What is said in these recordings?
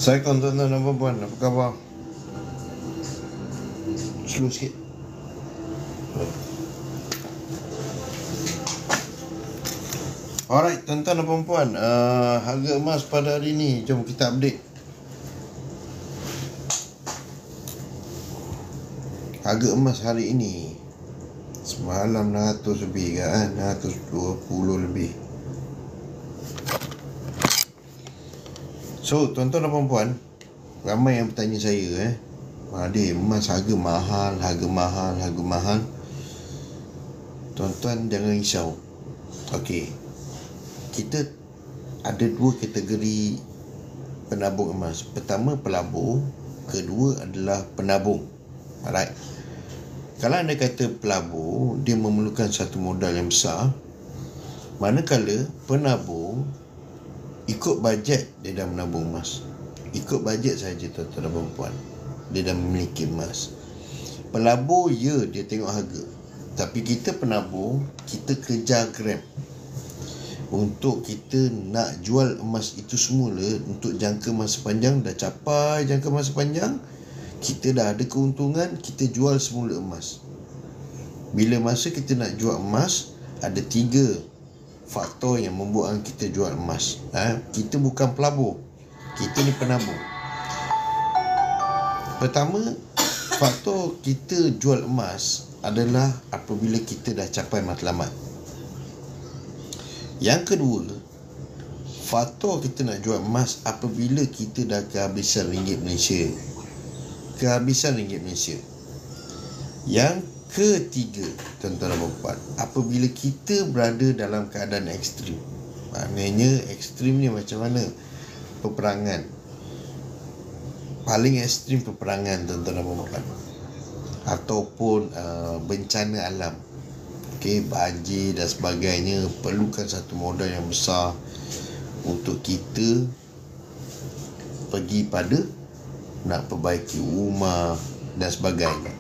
Assalamualaikum tuan-tuan dan puan-puan, apa khabar? Slow sikit. Alright tuan-tuan dan puan-puan, harga emas pada hari ni, jom kita update. Harga emas hari ini semalam 600 lebih kan, 620 lebih. So tuan-tuan dan puan-puan, ramai yang bertanya saya Adik, emas harga mahal. Tuan-tuan jangan risau. Okey, kita ada dua kategori penabung emas. Pertama pelabur, kedua adalah penabung. Alright. Kalau anda kata pelabur, dia memerlukan satu modal yang besar, manakala penabung ikut bajet dia dah menabung emas. Ikut bajet saja tuan-tuan dan puan-puan, dia dah memiliki emas. Pelabur dia tengok harga, tapi kita penabung, kita kejar gram. Untuk kita nak jual emas itu semula untuk jangka masa panjang, dah capai jangka masa panjang, kita dah ada keuntungan, kita jual semula emas. Bila masa kita nak jual emas, ada 3 faktor yang membuatkan kita jual emas. Kita bukan pelabur, kita ni penabung. Pertama, faktor kita jual emas adalah apabila kita dah capai matlamat. Yang kedua, faktor kita nak jual emas apabila kita dah kehabisan ringgit Malaysia. Yang ketiga, tuan-tuan dan puan-puan, apabila kita berada dalam keadaan ekstrim. Maknanya ekstrim ni macam mana? Peperangan. Paling ekstrim peperangan, tuan-tuan dan puan-puan, ataupun bencana alam. Okey, banjir dan sebagainya, perlukan satu modal yang besar untuk kita pergi pada nak perbaiki rumah dan sebagainya,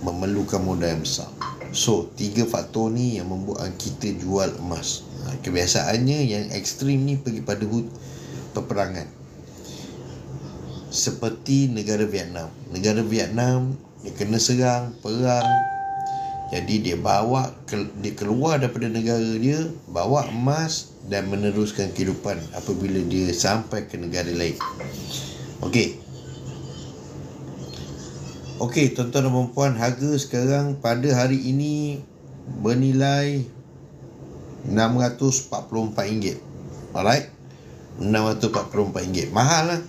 memerlukan modal yang besar. So 3 faktor ni yang membuat kita jual emas. Kebiasaannya yang ekstrim ni pergi pada peperangan. Seperti negara Vietnam. Negara Vietnam dia kena serang, perang. Jadi dia keluar daripada negara dia, bawa emas dan meneruskan kehidupan apabila dia sampai ke negara lain. Okey, tuan-tuan dan puan-puan, harga sekarang pada hari ini bernilai RM644. Alright, RM644. Mahal lah.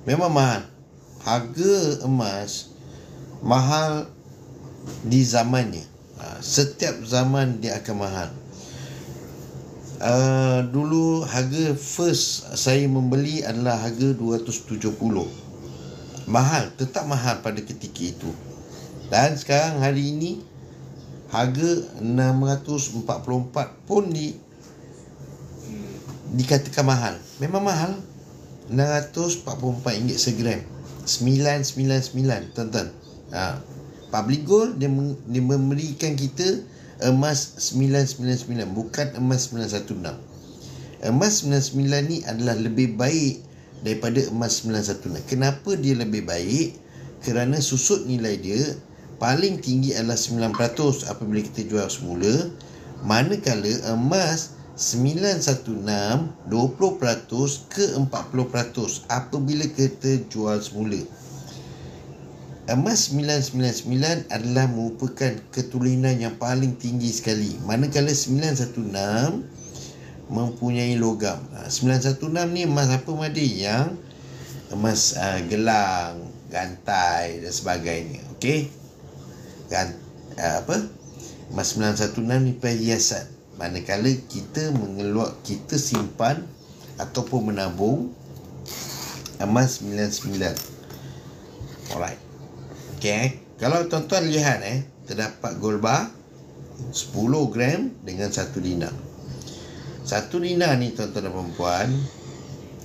Memang mahal. Harga emas mahal di zamannya. Setiap zaman dia akan mahal. Dulu harga first saya membeli adalah harga 270. Mahal, tetap mahal pada ketika itu. Dan sekarang hari ini harga 644 pun dikatakan mahal. Memang mahal. RM644 segram. 999, tuan-tuan. Public Gold dia memberikan kita emas 999, bukan emas 916. Emas 99 ni adalah lebih baik daripada emas 916. Kenapa dia lebih baik? Kerana susut nilai dia paling tinggi adalah 9% apabila kita jual semula, manakala emas 916 20% ke 40% apabila kita jual semula. Emas 999 adalah merupakan ketulinan yang paling tinggi sekali, manakala 916 mempunyai logam. 916 ni emas apa Madi? Yang emas gelang, gantai dan sebagainya. Okey. Emas 916 ni perhiasan. Manakala kita kita simpan ataupun menabung emas 99. Alright. Okey. Kalau tuan-tuan lihat terdapat gold bar 10 gram dengan 1 dinar. 1 dinar ni tuan-tuan dan puan-puan,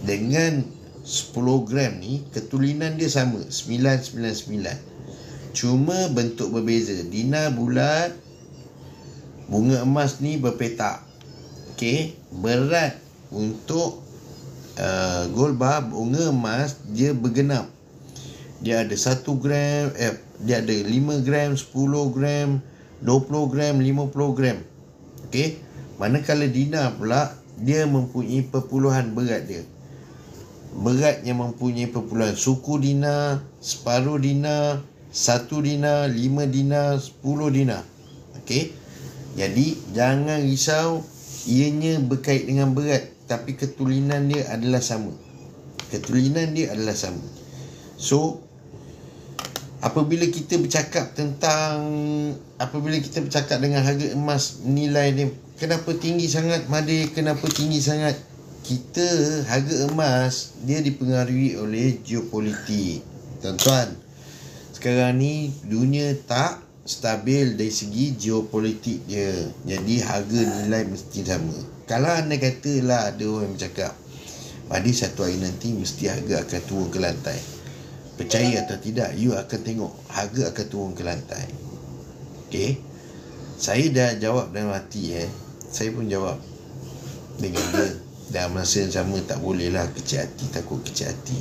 dengan 10 gram ni ketulinan dia sama, 999. Cuma bentuk berbeza. Dinar bulat, bunga emas ni berpetak. Okey, berat untuk gold bar, bunga emas, dia bergenap. Dia ada 1 gram, dia ada 5 gram, 10 gram, 20 gram, 50 gram. Okey. Manakala dinar pula, dia mempunyai perpuluhan berat dia. Beratnya mempunyai perpuluhan. Suku dinar, separuh dinar, 1 dinar, 5 dinar, 10 dinar. Okey. Jadi jangan risau, ianya berkait dengan berat, tapi ketulinan dia adalah sama. Ketulinan dia adalah sama. So, apabila kita bercakap dengan harga emas, nilai dia kenapa tinggi sangat, Madir? Kenapa tinggi sangat? Kita, harga emas dia dipengaruhi oleh geopolitik. Tuan-tuan, sekarang ni dunia tak stabil dari segi geopolitik dia. Jadi harga nilai mesti sama. Kalau anda katalah ada orang bercakap, Madir, satu hari nanti mesti harga akan turun ke lantai. Percaya atau tidak, you akan tengok harga akan turun ke lantai. Okay. Saya dah jawab dalam hati. Saya pun jawab dengan dia. Dan masa yang sama, tak boleh lah kecil hati, takut kecil hati.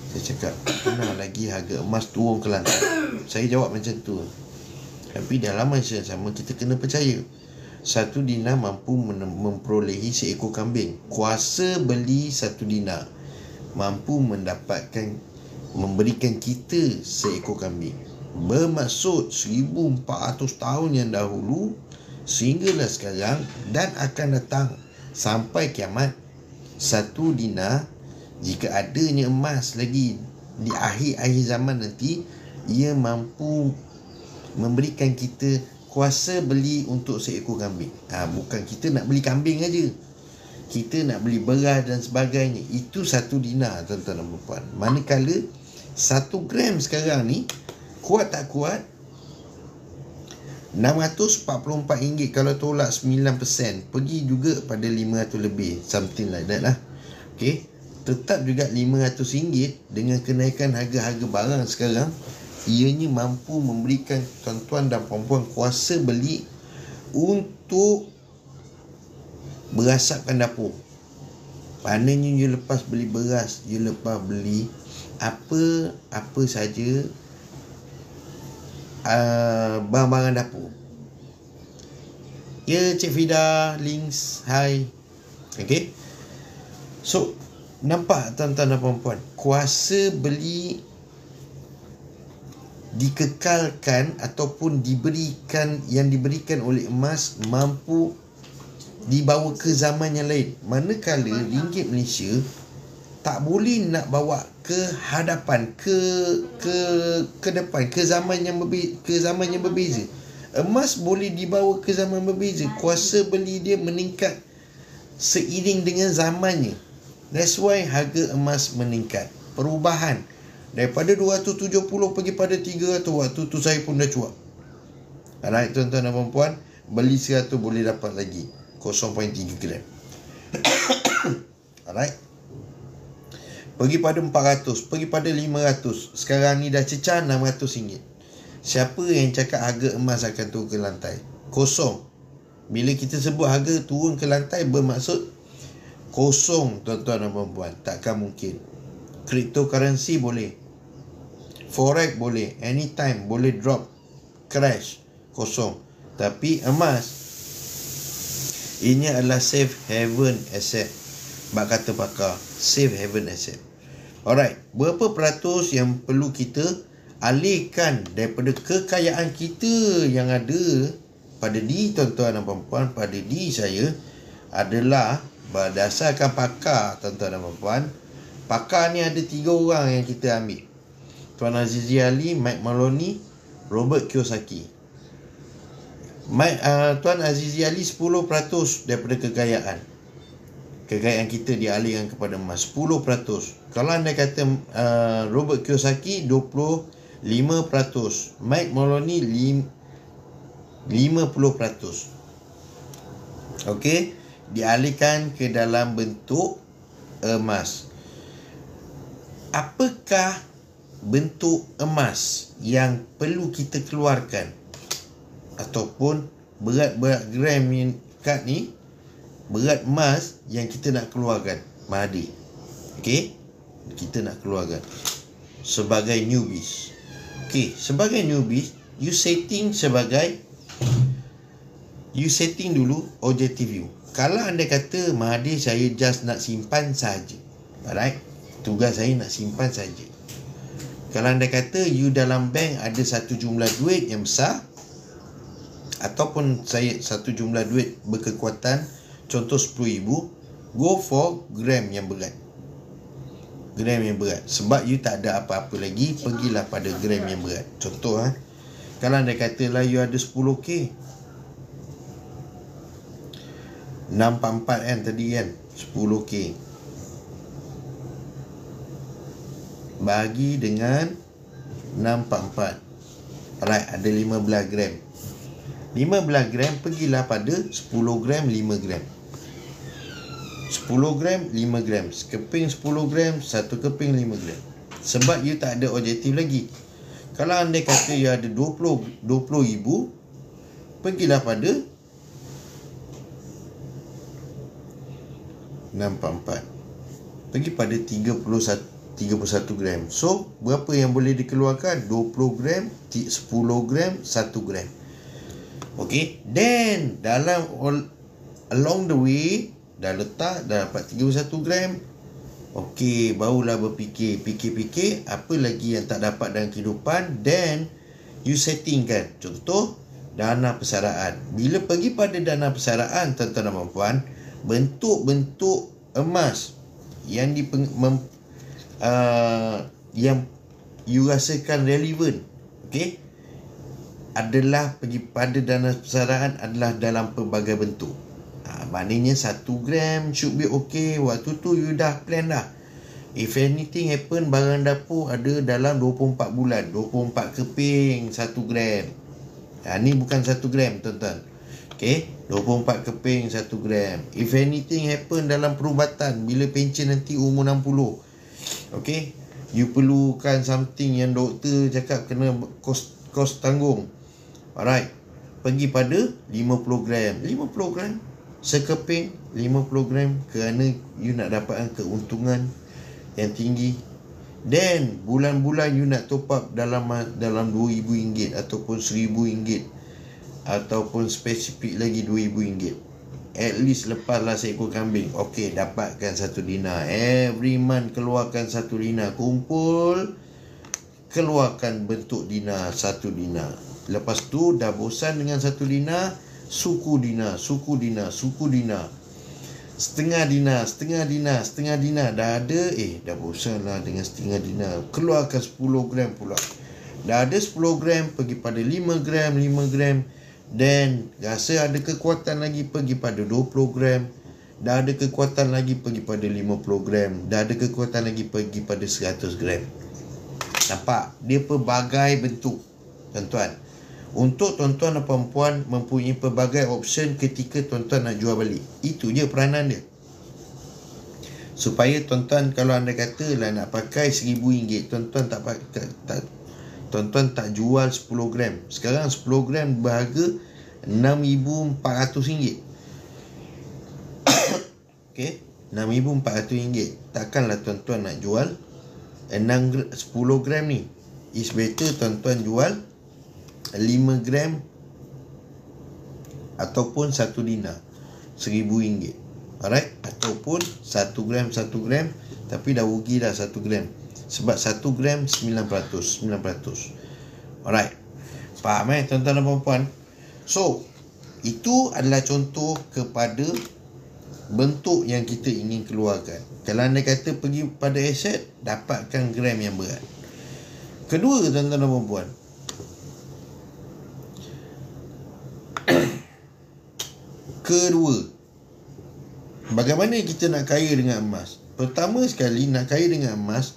Saya cakap, pernah lagi harga emas turun ke lantai? Saya jawab macam tu. Tapi dalam masa yang sama, kita kena percaya. 1 dinar mampu memperolehi seekor kambing. Kuasa beli 1 dinar mampu memberikan kita seekor kambing. Bermaksud 1400 tahun yang dahulu sehinggalah sekarang dan akan datang sampai kiamat, 1 dinar, jika adanya emas lagi di akhir-akhir zaman nanti, ia mampu memberikan kita kuasa beli untuk seekor kambing. Bukan kita nak beli kambing aja, kita nak beli beras dan sebagainya. Itu 1 dinar, tuan-tuan dan puan. Manakala 1 gram sekarang ni, kuat tak kuat, RM644 kalau tolak 9%, pergi juga pada 500 lebih, something like that lah. Okay, tetap juga RM500 dengan kenaikan harga-harga barang sekarang. Ianya mampu memberikan tuan-tuan dan puan-puan kuasa beli untuk berasapkan dapur. Maknanya you lepas beli beras, you lepas beli apa saja barang-barang dapur. Ya, Cik Fida, links, hai. Okay. So, nampak tuan-tuan dan puan-puan, kuasa beli dikekalkan ataupun diberikan oleh emas mampu dibawa ke zaman yang lain. Manakala ringgit Malaysia tak boleh nak bawa ke hadapan, ke depan, ke zaman yang berbeza. Emas boleh dibawa ke zaman berbeza. Kuasa beli dia meningkat seiring dengan zamannya. That's why harga emas meningkat. Perubahan daripada 270 pergi pada 300. Waktu tu saya pun dah cuak. Alright, tuan-tuan dan puan-puan, beli 100 boleh dapat lagi 0.3 gram. Alright. Pergi pada 400, pergi pada 500. Sekarang ni dah cecah RM600. Siapa yang cakap harga emas akan turun ke lantai? Kosong. Bila kita sebut harga turun ke lantai, bermaksud kosong, tuan-tuan dan puan-puan. Takkan mungkin. Cryptocurrency boleh, forex boleh, anytime boleh drop, crash, kosong. Tapi emas, ini adalah safe haven asset. Bak kata pakar, safe haven asset. Alright, berapa peratus yang perlu kita alihkan daripada kekayaan kita yang ada pada diri tuan-tuan dan puan-puan, pada diri saya, adalah berdasarkan pakar, tuan-tuan dan puan-puan. Pakar ni ada 3 orang yang kita ambil. Tuan Azizi Ali, Mike Maloney, Robert Kiyosaki. Tuan Azizi Ali 10% daripada kekayaan kita dialihkan kepada emas. 10%. Kalau anda kata Robert Kiyosaki 25%, Mike Maloney 50%. Okey, dialihkan ke dalam bentuk emas. Apakah bentuk emas yang perlu kita keluarkan, ataupun berat-berat gram kat ni, berat emas yang kita nak keluarkan, Mahathir? Okay, kita nak keluarkan sebagai newbies. Okay, sebagai newbies, you setting dulu objective you. Kalau anda kata, Mahathir, saya just nak simpan saja, alright, tugas saya nak simpan saja. Kalau anda kata you dalam bank ada satu jumlah duit yang besar, ataupun saya satu jumlah duit berkekuatan, contoh 10,000, go for gram yang berat. Gram yang berat. Sebab you tak ada apa-apa lagi, pergilah pada gram yang berat. Contoh kalau anda katalah you ada 10k, 644 kan tadi kan, 10k bagi dengan 644, alright, ada 15 gram. 15 gram, pergilah pada 10 gram, 5 gram. 10 gram, 5 gram. Sekeping 10 gram, satu keping 5 gram. Sebab you tak ada objektif lagi. Kalau anda kata you ada 20,000, pergilah pada 644, pergi pada 31 gram. So, berapa yang boleh dikeluarkan? 20 gram, 10 gram, 1 gram. Okay, then along the way dah dapat 31 gram. Okay, barulah berfikir, fikir apa lagi yang tak dapat dalam kehidupan. Then you settingkan, contoh dana persaraan. Bila pergi pada dana persaraan, tuan-tuan dan puan-puan, bentuk-bentuk emas yang yang you rasakan relevan, okay, adalah pergi pada dana persaraan adalah dalam pelbagai bentuk. Maknanya 1 gram should be okay. Waktu tu you dah plan dah. If anything happen, barang dapur ada dalam 24 bulan, 24 keping 1 gram. Ni bukan 1 gram, tuan-tuan. Okay, 24 keping 1 gram. If anything happen dalam perubatan, bila pencen nanti umur 60, okay, you perlukan something yang doktor cakap kena kos tanggung, alright, pergi pada 50 gram. 50 gram sekeping, 50 gram, kerana you nak dapatkan keuntungan yang tinggi. Then bulan-bulan you nak top up dalam RM2,000 ataupun RM1,000, ataupun spesifik lagi RM2,000. At least lepaslah seekor kambing. Okay, dapatkan 1 dinar. Every month keluarkan 1 dinar. Kumpul, keluarkan bentuk dinar, 1 dinar. Lepas tu dah bosan dengan 1 dinar, suku dinar. Setengah dinar. Dah ada, dah bosan lah dengan setengah dinar. Keluarkan 10 gram pula. Dah ada 10 gram, pergi pada 5 gram. Then rasa ada kekuatan lagi, pergi pada 20 gram. Dah ada kekuatan lagi, pergi pada 50 gram. Dah ada kekuatan lagi, pergi pada 100 gram. Nampak? Dia pelbagai bentuk, tuan-tuan. Untuk tuan-tuan dan perempuan mempunyai pelbagai option ketika tuan-tuan nak jual balik. Itu je peranan dia. Supaya tuan-tuan, kalau anda katalah nak pakai RM1,000, tuan-tuan tak jual 10 gram. Sekarang 10 gram berharga RM6,400. Okay, RM6,400. Takkanlah tuan-tuan nak jual 10 gram ni. It's better tuan-tuan jual 5 gram ataupun 1 dinar, RM1,000. Alright, ataupun 1 gram tapi dah rugi dah 1 gram. Sebab 1 gram 900. Alright, faham tuan-tuan dan puan-puan? So, itu adalah contoh kepada bentuk yang kita ingin keluarkan. Kalau anda kata pergi pada aset, dapatkan gram yang berat. Kedua, tuan-tuan dan puan-puan, bagaimana kita nak kaya dengan emas? Pertama sekali, nak kaya dengan emas,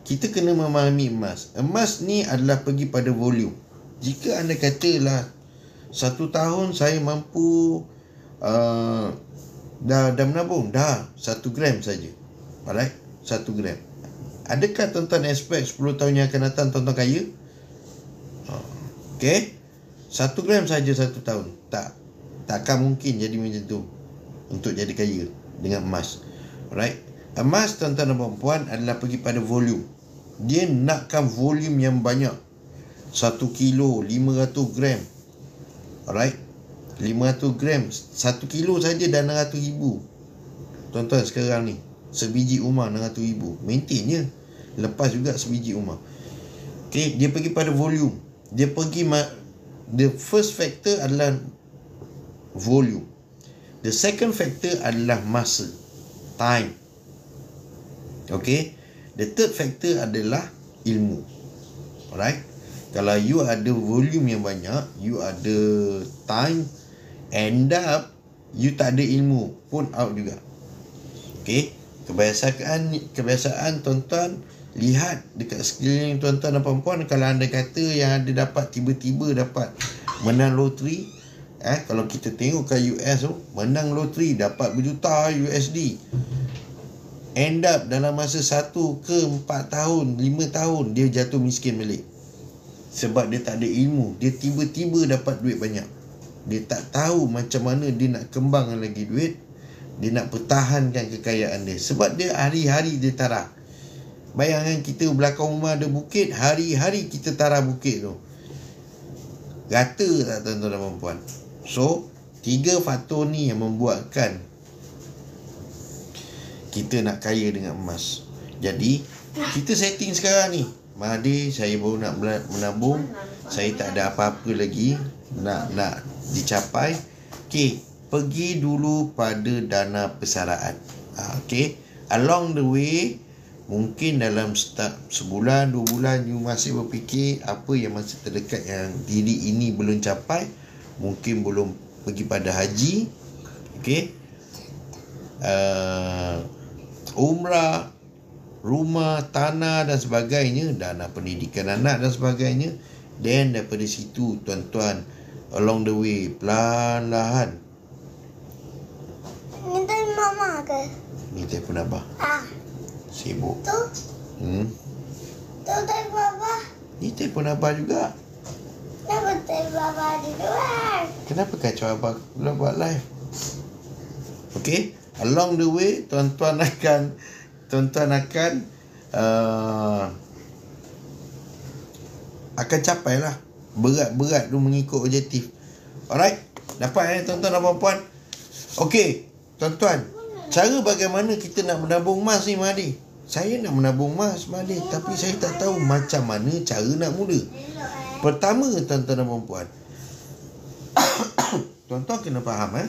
kita kena memahami emas. Emas ni adalah pergi pada volume. Jika anda katalah 1 tahun saya mampu dah menabung dah 1 gram saja, alright, 1 gram. Adakah tuan-tuan expect 10 tahun yang akan datang tuan-tuan kaya? Okay, 1 gram saja 1 tahun. Takkan mungkin jadi macam tu untuk jadi kaya dengan emas. Alright, Emas tuan-tuan dan puan adalah pergi pada volume. Dia nakkan volume yang banyak. 1 kilo 500 gram. Alright, 500 gram 1 kilo saja dah 600,000. Tuan-tuan sekarang ni sebiji umar 600,000. Maintain je. Lepas juga sebiji umar. Okay, dia pergi pada volume. Dia pergi the first factor adalah volume. The second factor adalah masa, time. Okay, the third factor adalah ilmu. Alright, kalau you ada volume yang banyak, you ada time, end up you tak ada ilmu pun out juga. Okay, kebiasaan tuan-tuan, lihat dekat sekeliling tuan-tuan dan puan-puan. Kalau anda kata yang ada dapat tiba-tiba dapat menang loteri, kalau kita tengok kat US tu, menang loteri dapat berjuta USD, end up dalam masa 1 ke 4 tahun 5 tahun dia jatuh miskin balik. Sebab dia tak ada ilmu. Dia tiba-tiba dapat duit banyak, dia tak tahu macam mana dia nak kembangkan lagi duit, dia nak pertahankan kekayaan dia. Sebab dia hari-hari dia tarah. Bayangkan kita belakang rumah ada bukit, hari-hari kita tarah bukit tu. Rata tak tuan-tuan dan puan? So 3 faktor ni yang membuatkan kita nak kaya dengan emas. Jadi kita setting sekarang ni, Mahathir, saya baru nak menabung, saya tak ada apa-apa lagi nak dicapai. Okay, pergi dulu pada dana persaraan. Okay, along the way, mungkin dalam sebulan 2 bulan you masih berfikir apa yang masih terdekat yang diri ini belum capai. Mungkin belum pergi pada haji, okay, umrah, rumah, tanah dan sebagainya, dana pendidikan anak dan sebagainya. Then daripada situ tuan-tuan, along the way, perlahan-lahan. Ni telefon mama ke? Ni telefon abah. Sibuk. Tu? Tu telefon abah. Ni telefon abah juga. Kenapa telefon abah di luar? Kenapa kacau abah belum buat live? Okay, along the way tuan-tuan akan capai lah. Berat-berat tu mengikut objektif. Alright, dapat tuan-tuan dan puan-puan? Okay, tuan-tuan, cara bagaimana kita nak menabung emas ni, Mahathir? Saya nak menabung emas, Mahathir, tapi saya tak tahu macam mana cara nak mula. Pertama, tuan-tuan dan puan-puan, tuan-tuan kena faham,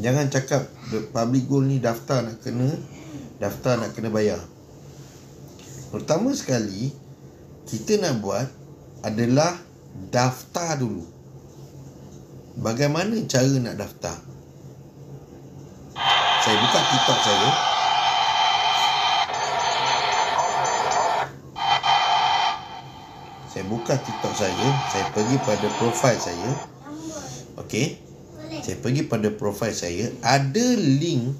jangan cakap public gold ni daftar nak kena bayar. Pertama sekali kita nak buat adalah daftar dulu. Bagaimana cara nak daftar? Saya buka TikTok saya. Saya buka TikTok saya pergi pada profil saya. Okey. Saya pergi pada profil saya, ada link.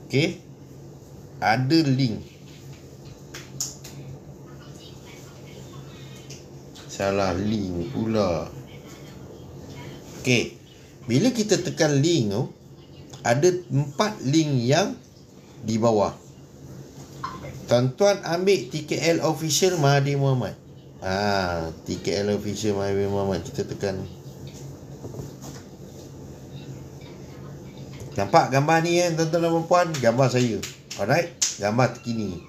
Okey. Ada link. Salah link pula. Okey. Bila kita tekan link tu, ada 4 link yang di bawah. Tuan-tuan ambil TKL Official Mahathir Mohamad. TKL Official Mahathir Mohamad, kita tekan. Nampak gambar ni tuan-tuan dan puan-puan? Gambar saya. Alright, gambar terkini.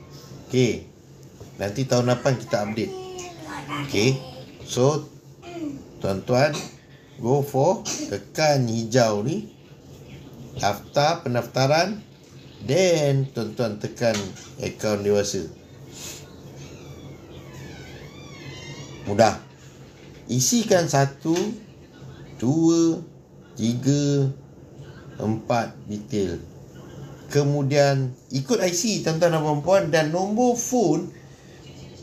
Okay, nanti tahun depan kita update. Okay, so tuan-tuan go for, tekan hijau ni, daftar pendaftaran. Then tuan-tuan tekan akaun dewasa. Mudah. Isikan 1, 2, 3, 4 detail. Kemudian ikut IC tuan-tuan dan puan-puan, dan nombor phone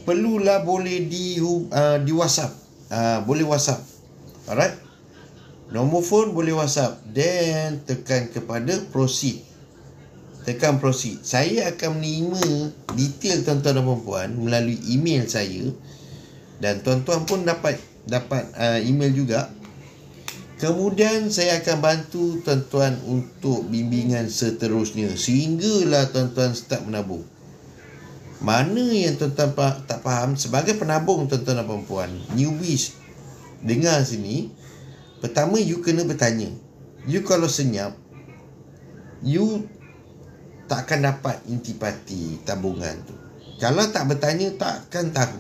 perlulah boleh di WhatsApp. Boleh WhatsApp. Alright. Nombor phone boleh WhatsApp. Then tekan kepada proceed. Tekan proceed. Saya akan menerima detail tuan-tuan dan puan-puan melalui email saya, dan tuan-tuan pun dapat email juga. Kemudian saya akan bantu tuan-tuan untuk bimbingan seterusnya sehinggalah tuan-tuan start menabung. Mana yang tuan-tuan tak faham sebagai penabung tuan-tuan dan puan-puan, newbies, dengar sini. Pertama, you kena bertanya. You kalau senyap, you tak akan dapat intipati tabungan tu. Kalau tak bertanya, tak akan tahu.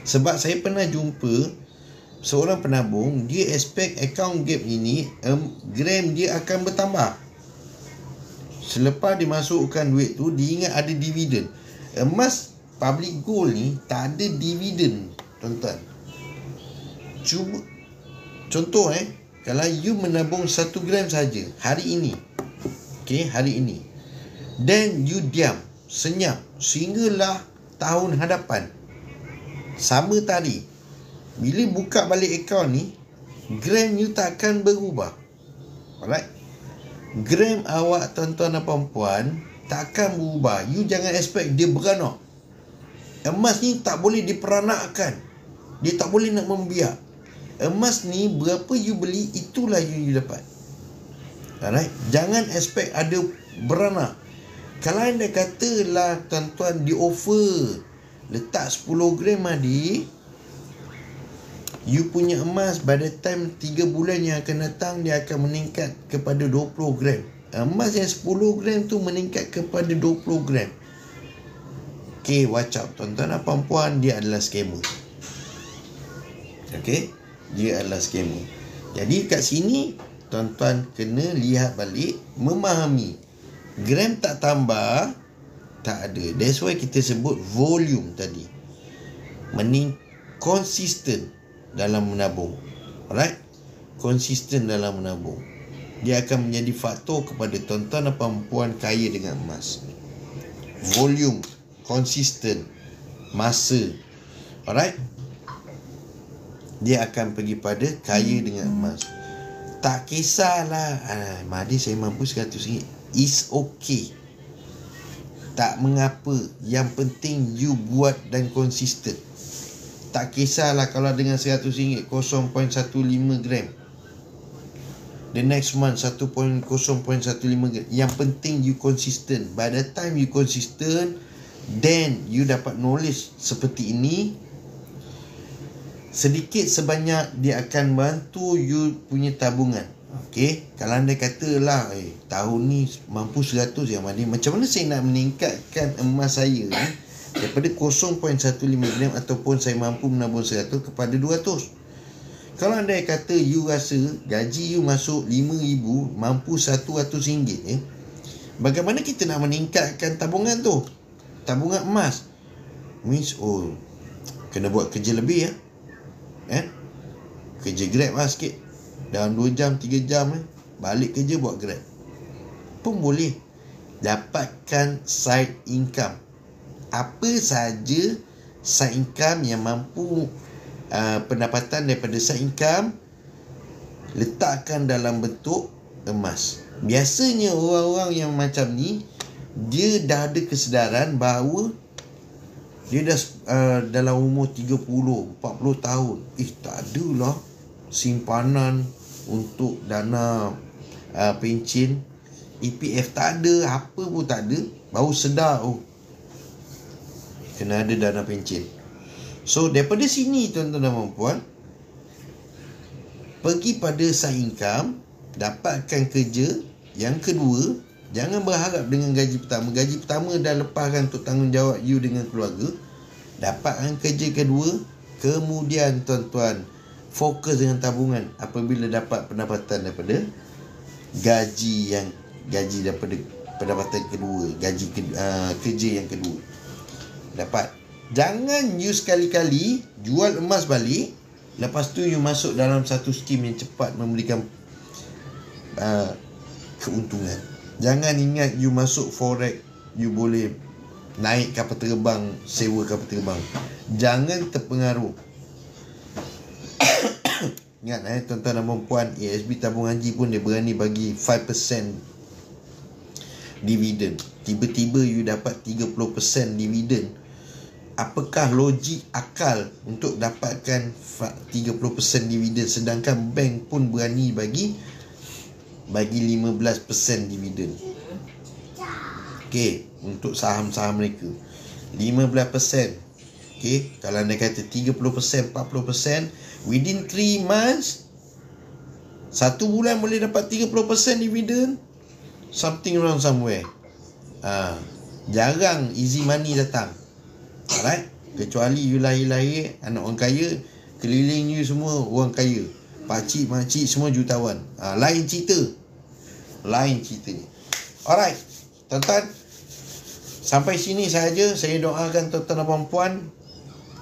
Sebab saya pernah jumpa seorang penabung, dia expect account gap ini gram dia akan bertambah. Selepas dimasukkan duit tu, dia ingat ada dividen. Emas public gold ni tak ada dividen, tuan-tuan. Cuba contoh kalau you menabung 1 gram saja hari ini, hari ini, then you diam, senyap sehinggalah tahun hadapan, sama tadi, bila buka balik akaun ni, gram you tak akan berubah. Alright? Gram awak tuan-tuan dan puan-puan tak akan berubah. You jangan expect dia beranak. Emas ni tak boleh diperanakkan. Dia tak boleh nak membiak. Emas ni berapa you beli, itulah you dapat. Alright? Jangan expect ada beranak. Kalau anda katalah tuan-tuan di offer letak 10 gram adik, you punya emas pada time 3 bulan yang akan datang dia akan meningkat kepada 20 gram. Emas yang 10 gram tu meningkat kepada 20 gram. Watch out tuan-tuan dan puan-puan, dia adalah scammer. Dia adalah scammer. Jadi kat sini tuan-tuan kena lihat balik, memahami gram tak tambah, tak ada. That's why kita sebut volume tadi. Konsisten dalam menabung. Alright? Konsisten dalam menabung. Dia akan menjadi faktor kepada tuan-tuan dan puan-puan kaya dengan emas. Volume, konsisten, masa. Alright? Dia akan pergi pada kaya dengan emas. Tak kisahlah, Mahdi saya mampu RM100. It's okay. Tak mengapa. Yang penting you buat dan konsisten. Tak kisahlah kalau dengan RM100 0.15 gram, the next month 1.0.15 gram. Yang penting you consistent. By the time you consistent, then you dapat knowledge seperti ini, sedikit sebanyak dia akan bantu you punya tabungan. Kalau anda katalah tahun ni mampu 100 yang mana, macam mana saya nak meningkatkan emas saya daripada 0.15 gram ataupun saya mampu menabung 100 kepada 200. Kalau anda kata you rasa gaji you masuk RM5,000, mampu RM100, bagaimana kita nak meningkatkan tabungan tu? Tabungan emas means kena buat kerja lebih kerja Grab sikit, dalam 2 jam 3 jam balik kerja buat Grab pun boleh. Dapatkan side income. Apa saja side income yang mampu, pendapatan daripada side income, letakkan dalam bentuk emas. Biasanya orang-orang yang macam ni, dia dah ada kesedaran bahawa dia dah dalam umur 30, 40 tahun. Tak adalah simpanan untuk dana pencen, EPF tak ada, apa pun tak ada, baru sedar kena ada dana pencen. So daripada sini tuan-tuan dan puan-puan, pergi pada side income, dapatkan kerja. Yang kedua, jangan berharap dengan gaji pertama. Gaji pertama dah lepaskan untuk tanggungjawab you dengan keluarga. Dapatkan kerja kedua, kemudian tuan-tuan fokus dengan tabungan apabila dapat pendapatan daripada gaji daripada pendapatan kedua, kerja yang kedua dapat. Jangan you sekali-kali jual emas balik, lepas tu you masuk dalam satu skim yang cepat memberikan keuntungan. Jangan ingat you masuk forex, you boleh naik kapal terbang, sewa kapal terbang. Jangan terpengaruh. Ingat tuan-tuan dan puan, ASB tabung haji pun dia berani bagi 5% dividen. Tiba-tiba you dapat 30% dividen. apakah logik akal untuk dapatkan 30% dividen, sedangkan bank pun berani bagi 15% dividen. Okey, untuk saham-saham mereka 15%. Okey, kalau anda kata 30%, 40%, within 3 months, 1 bulan boleh dapat 30% dividen, something wrong somewhere. Jarang easy money datang. Alright? Kecuali you lahir-lahir anak orang kaya, keliling you semua orang kaya, pakcik, makcik semua jutawan. Lain cerita. Lain ceritanya. Alright, tuan-tuan, sampai sini sahaja. Saya doakan tuan-tuan dan puan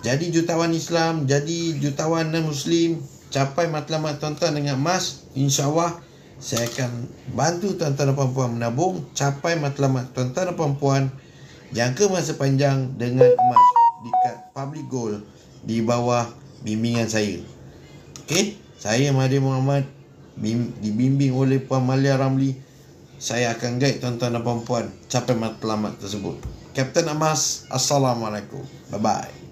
jadi jutawan Islam, jadi jutawan non-Muslim, capai matlamat tuan-tuan dengan emas. InsyaAllah saya akan bantu tuan-tuan dan puan menabung, capai matlamat tuan-tuan dan puan jangka masa panjang dengan emas dekat public gold di bawah bimbingan saya. Okey, saya Mahathir Mohamad, dibimbing oleh Puan Malia Ramli. Saya akan guide tuan-tuan dan puan capai matlamat tersebut. Kapten Emas, Assalamualaikum. Bye-bye.